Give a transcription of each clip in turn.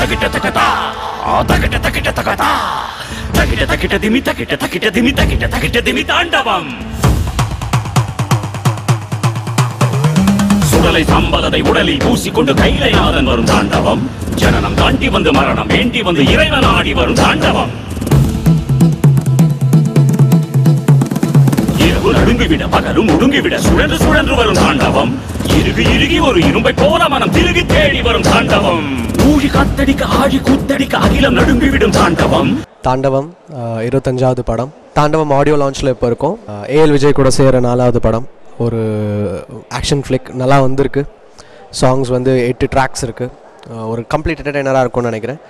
takita takata takita takita takata takita takita dimi takita takita dimi takita takita dimi தாண்டவம் சுடலை சம்பலதை உடலில் பூசிக்கொண்டு கைலைநாதன் வரும் தாண்டவம் ஜனனம் தாண்டி வந்து மரணம் வேண்டி வந்து இறைவன் ஆடி வரும் தாண்டவம் இரவு நடுங்கிவிட பகலும் ஒடுங்கிவிட சுழன்று சுழன்று வரும் தாண்டவம் இறுகி இறுகி ஒரு இரும்பை போல மனம் திருகி தேடி வரும் தாண்டவம் ஊழி காத்தடிக்க ஆழி கூத்தடிக்க அகிலம் நடுங்கிவிடும் தாண்டவம் தாண்டவம் 25வது படம் தாண்டவம் ஆடியோ லான்ச்சில் இப்போ இருக்கும் ஏஎல் விஜய் கூட சேர 4வது படம் ஒரு ஆக்ஷன் ஃப்ளிக் நல்லா வந்திருக்கு சாங்ஸ் வந்து 8 ட்ராக்ஸ் இருக்குது ஒரு கம்ப்ளீட் என்டர்டைனராக இருக்கும்னு நினைக்கிறேன்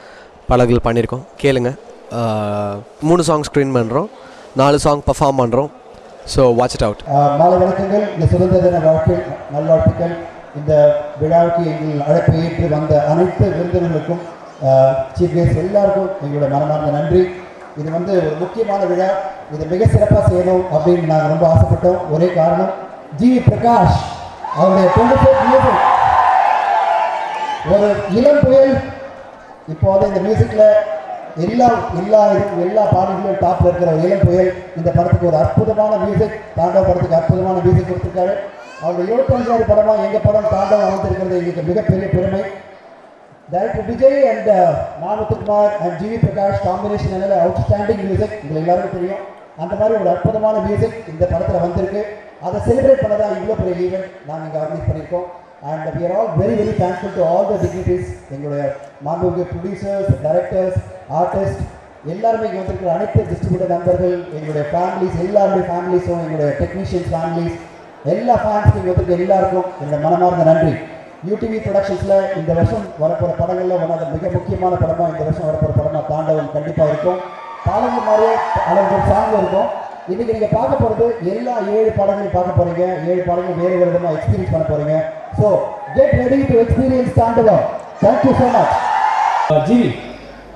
பலர்கள் பண்ணியிருக்கோம் கேளுங்க 3 சாங் ஸ்க்ரீன் பண்ணுறோம் 4 சாங் பர்ஃபார்ம் பண்ணுறோம் ஸோ வாட்ச் இட் அவுட் மாலை வணக்கங்கள் இந்த சுதந்திர தின வாழ்க்கையில் நல்வாழ்த்துக்கள் இந்த விழாவுக்கு எங்கள் அழைப்பை ஏற்று வந்த அனைத்து விருந்தினர்களுக்கும் சீஃப் கெஸ்ட் எல்லாருக்கும் எங்களோட மனமார்ந்த நன்றி இது வந்து ஒரு முக்கியமான விழா இதை மிக சிறப்பாக செய்யணும் அப்படின்னு நாங்கள் ரொம்ப ஆசைப்பட்டோம் ஒரே காரணம் ஜிவி பிரகாஷ் அவருடைய 24 மியூசிக் ஒரு இளம் புயல் இப்போ வந்து இந்த மியூசிக்கில் எல்லா பாடல்களும் டாப்ல இருக்கிற இளம் புயல் இந்த படத்துக்கு ஒரு அற்புதமான மியூசிக் தாண்டவ படத்துக்கு அற்புதமான மியூசிக் கொடுத்துருக்காரு அவருடைய 25வது படமா எங்க படம் தாண்டவம் அமைந்திருக்கிறது எங்களுக்கு மிகப்பெரிய பெருமை டைரக்டர் விஜய் அண்ட் மாமுத்துக்குமார் அண்ட் ஜிவி பிரகாஷ் காம்பினேஷன் என்னால அவுட்ஸ்டாண்டிங் மியூசிக் உங்களுக்கு எல்லாருக்கும் தெரியும் அந்த மாதிரி ஒரு அற்புதமான மியூசிக் இந்த படத்தில் வந்திருக்கு அதை செலிப்ரேட் பண்ண தான் இவ்வளோ பெரிய ஈவெண்ட் நாங்கள் இங்கே ஆர்கனைஸ் பண்ணியிருக்கோம் and we are all very very thankful to all the dignitaries எங்களுடைய மாண்புமிகு ப்ரொடியூசர்ஸ் டைரக்டர்ஸ் ஆர்டிஸ்ட் எல்லாருமே இங்கே வந்திருக்கிற அனைத்து டிஸ்ட்ரிபியூட்டர் நண்பர்கள் எங்களுடைய ஃபேமிலிஸ் எல்லாருடைய ஃபேமிலிஸும் எங்களுடைய டெக்னீஷியன்ஸ் ஃபேமிலிஸ் எல்லா ஃபேன்ஸுக்கும் இங்கே வந்திருக்க எல்லாருக்கும் என்னோட மனமார்ந்த நன்றி யூடிவி ப்ரொடக்ஷன்ஸில் இந்த வருஷம் வரப்போகிற படங்களில் ஒன்றாக மிக முக்கியமான படமாக இந்த வருஷம் வரப்போகிற படமாக தாண்டவம் கண்டிப்பாக இருக்கும் பாடல்கள் மாதிரியே அளவு சாங் இருக்கும் இன்னைக்கு நீங்கள் பார்க்க போகிறது எல்லா 7 பாடங்களையும் பார்க்க போகிறீங்க 7 பாடங்களும் வேறு வேறு விதமாக எக்ஸ்பீரியன்ஸ் பண்ண போகிறீங்க so get ready to experience தாண்டவம் தேங்க்யூ ஸோ மச் ஜிவி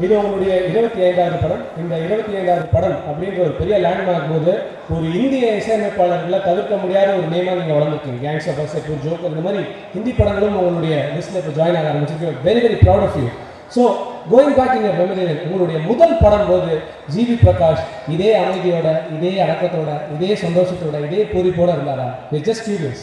இது உங்களுடைய 25வது படம் இந்த 25வது படம் அப்படின்ற ஒரு பெரிய லேண்ட்மார்க் போது ஒரு இந்திய இசையமைப்பாளர்களை தவிர்க்க முடியாத ஒரு நேமாக நீங்கள் வளர்ந்துருக்கீங்க கேங்ஸ் ஆஃப் வர்சஸ் ஜோக்கர் இந்த மாதிரி ஹிந்தி படங்களும் உங்களுடைய லிஸ்ட்டில் இப்போ ஜாயின் ஆக ஆரம்பிச்சிருக்கு very very proud of you so going back in your memory உங்களுடைய முதல் படம் போது ஜிவி பிரகாஷ் இதே அமைதியோட இதே அடக்கத்தோட இதே சந்தோஷத்தோட இதே பூரிப்போட இருந்தாரா ஜஸ்ட் கியூரியஸ்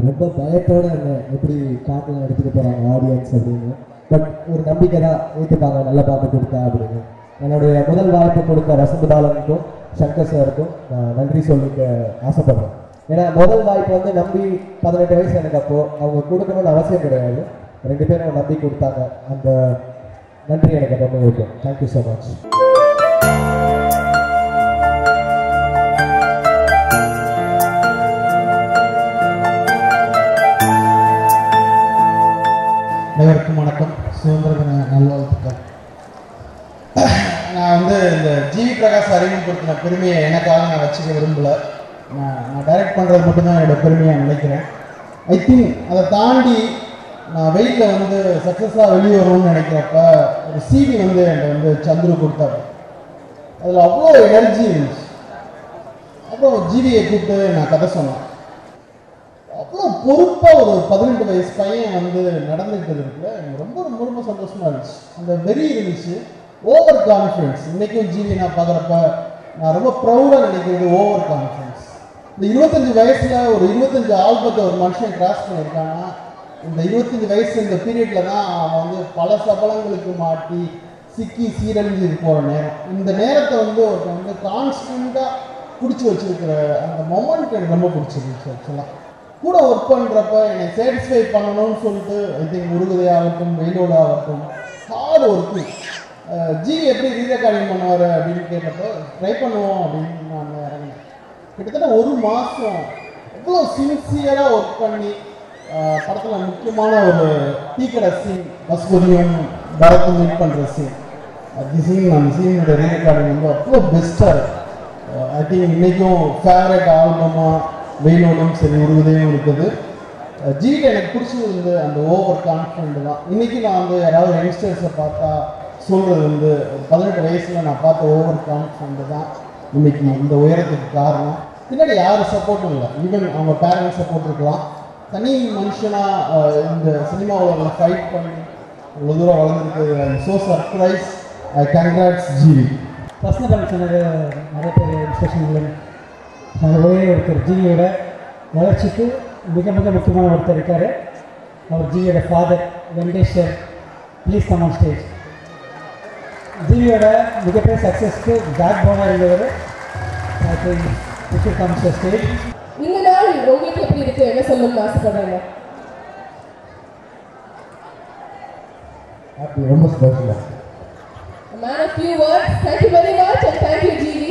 ரொம்ப பயத்தோடு இருந்தேன் எப்படி பாட்டெலாம் எடுத்துகிட்டு போகிறாங்க ஆடியன்ஸ் அப்படின்னு பட் ஒரு நம்பிக்கை தான் ஏற்றுப்பாங்க நல்ல பாட்டு கொடுத்தா அப்படின்னு என்னுடைய முதல் வாய்ப்பு கொடுத்த வசந்த் பாலனுக்கும் சங்கர் சாருக்கும் நான் நன்றி சொல்லிக்க ஆசைப்படுறேன் ஏன்னா முதல் வாய்ப்பு வந்து நம்பி 18 வயசு எனக்கு அப்போது அவங்க கொடுக்கணும்னு அவசியம் கிடையாது 2 பேரும் நம்பி கொடுத்தாங்க அந்த நன்றி எனக்கு ரொம்ப இருக்கும் தேங்க்யூ ஸோ மச் அனைவருக்கும் வணக்கம் சுதந்திர தின நல்வாழ்த்துக்கள் நான் வந்து இந்த ஜிவி பிரகாஷ் அறிமுகப்படுத்தின பெருமையை எனக்காக நான் வச்சுக்க விரும்பலை நான் டைரக்ட் பண்ணுறது மட்டும்தான் என்னோடய பெருமையாக நினைக்கிறேன் ஐ திங்க் அதை தாண்டி நான் வெயிட்டில் வந்து சக்ஸஸாக வெளியே வரும்னு நினைக்கிறப்ப ஒரு சிவி வந்து என்கிட்ட வந்து சந்துரு கொடுத்தாரு அதில் அவ்வளோ எனர்ஜி இருந்துச்சு அப்புறம் ஜிவியை கூப்பிட்டு நான் கதை சொன்னேன் அவ்வளோ பொறுப்பாக ஒரு 18 வயசு பையன் வந்து நடந்துக்கிட்டது இருக்குல்ல எனக்கு ரொம்ப ரொம்ப ரொம்ப சந்தோஷமாக இருந்துச்சு அந்த வெறி இருந்துச்சு ஓவர் கான்ஃபிடன்ஸ் இன்றைக்கும் ஜிவி நான் பார்க்குறப்ப நான் ரொம்ப ப்ரௌடாக நினைக்கிறது ஓவர் கான்ஃபிடன்ஸ் இந்த 25 வயசில் ஒரு 25 ஆல்பத்தை ஒரு மனுஷன் கிராஸ் பண்ணியிருக்காங்கன்னா இந்த 25 வயசு இந்த பீரியடில் தான் அவன் வந்து பல சபலங்களுக்கு மாட்டி சிக்கி சீரழிஞ்சு போகிற நேரம் இந்த நேரத்தை வந்து ஒருத்தன் வந்து கான்ஸ்டண்ட்டாக பிடிச்சி வச்சுருக்கிற அந்த மொமெண்ட் எனக்கு ரொம்ப பிடிச்சிருந்துச்சு ஆக்சுவலாக கூட ஒர்க் பண்ணுறப்ப என்னை சாட்டிஸ்ஃபை பண்ணணும்னு சொல்லிட்டு ஐ திங்க் முருகதையாகட்டும் வெயிலோட ஆகட்டும் ஹார்ட் ஒர்க்கு ஜிவி எப்படி ரீரெக்கார்டிங் பண்ணுவார் அப்படின்னு கேட்டப்போ ட்ரை பண்ணுவோம் அப்படின்னு நான் இறங்கினேன் கிட்டத்தட்ட 1 மாதம் எவ்வளோ சின்சியராக ஒர்க் பண்ணி படத்தில் முக்கியமான ஒரு டீக்கடை சீன் பசுபதியும் பரத்தும் மீட் பண்ணுற சீன் அந்த சீனோட ரீரெக்கார்டிங் வந்து அவ்வளோ பெஸ்ட்டாக இருக்குது ஐ திங்க் இன்றைக்கும் ஃபேவரட் ஆல்பமாக வெயிலோடும் சரி உருவதையும் இருக்குது ஜிவியில் எனக்கு பிடிச்சது வந்து அந்த ஓவர் கான்ஃபிடென்ட் தான் இன்றைக்கி நான் வந்து யாராவது யங்ஸ்டர்ஸை பார்த்தா சொல்கிறது வந்து 18 வயசில் நான் பார்த்த ஓவர் கான்ஃபிடென்ட் தான் இன்றைக்கி இந்த உயரத்துக்கு காரணம் பின்னாடி யாரும் சப்போர்ட்டும் இல்லை ஈவன் அவங்க பேரண்ட்ஸ் சப்போர்ட் இருக்கலாம் தனி மனுஷனாக இந்த சினிமா உலகில் ஃபைட் பண்ணி இவ்வளோ தூரம் வளர்ந்துருக்கு. ஐ ஸோ சர்ப்ரைஸ். ஐ கங்க்ராட்ஸ் ஜிவி. பர்சனல் சொன்னது நிறைய பேர் இன்ஸ்பிரேஷன். ஒரே ஒருத்தர் ஜிவியோட வளர்ச்சிக்கு மிக மிக முக்கியமான ஒருத்தர் இருக்கார். அவர் ஜிவியோட father Venkatesh sir. Please come on stage. ஜிவியோட மிகப்பெரிய சக்ஸஸ்க்கு பேக் போனாக இருந்தவர். I think it should come to stage. இந்த நாள் உங்களுக்கு எப்படி இருக்கு, என்ன சொல்லணும்னு ஆசைப்படுறீங்க? ரொம்ப ஸ்பெஷலாக. A man of few words. Thank you very much and thank you, GV.